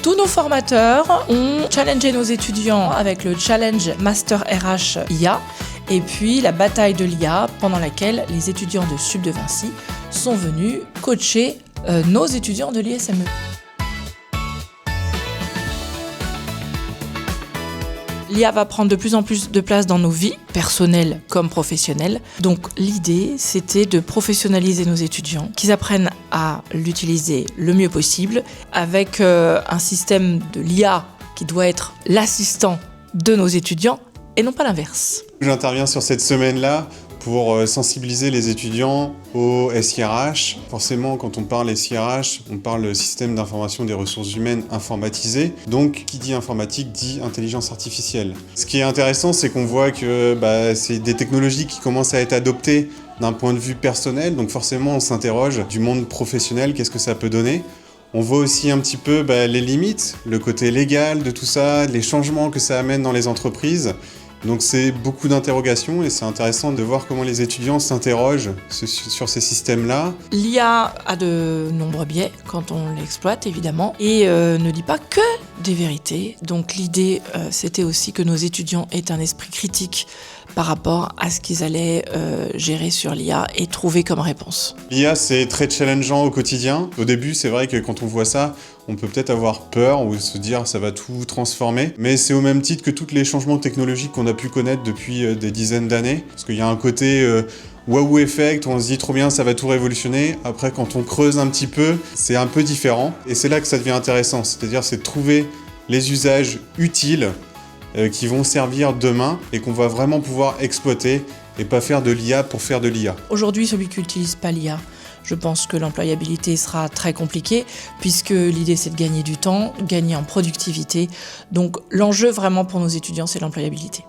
Tous nos formateurs ont challengé nos étudiants avec le challenge Master RH IA et puis la bataille de l'IA pendant laquelle les étudiants de Sup de Vinci sont venus coacher nos étudiants de l'ISME. L'IA va prendre de plus en plus de place dans nos vies, personnelles comme professionnelles. Donc l'idée, c'était de professionnaliser nos étudiants, qu'ils apprennent à l'utiliser le mieux possible, avec un système de l'IA qui doit être l'assistant de nos étudiants et non pas l'inverse. J'interviens sur cette semaine-là pour sensibiliser les étudiants au SIRH. Forcément, quand on parle SIRH, on parle système d'information des ressources humaines informatisé. Donc, qui dit informatique dit intelligence artificielle. Ce qui est intéressant, c'est qu'on voit que c'est des technologies qui commencent à être adoptées d'un point de vue personnel. Donc forcément, on s'interroge du monde professionnel, qu'est-ce que ça peut donner ? On voit aussi un petit peu les limites, le côté légal de tout ça, les changements que ça amène dans les entreprises. Donc c'est beaucoup d'interrogations et c'est intéressant de voir comment les étudiants s'interrogent sur ces systèmes-là. L'IA a de nombreux biais quand on l'exploite évidemment et ne dit pas que des vérités. Donc l'idée c'était aussi que nos étudiants aient un esprit critique par rapport à ce qu'ils allaient gérer sur l'IA et trouver comme réponse. L'IA c'est très challengeant au quotidien. Au début c'est vrai que quand on voit ça, on peut peut-être avoir peur ou se dire ça va tout transformer. Mais c'est au même titre que tous les changements technologiques qu'on a pu connaître depuis des dizaines d'années. Parce qu'il y a un côté waouh effect où on se dit trop bien ça va tout révolutionner. Après quand on creuse un petit peu, c'est un peu différent. Et c'est là que ça devient intéressant. C'est-à-dire c'est de trouver les usages utiles qui vont servir demain et qu'on va vraiment pouvoir exploiter et pas faire de l'IA pour faire de l'IA. Aujourd'hui, celui qui n'utilise pas l'IA, je pense que l'employabilité sera très compliquée puisque l'idée c'est de gagner du temps, gagner en productivité. Donc l'enjeu vraiment pour nos étudiants, c'est l'employabilité.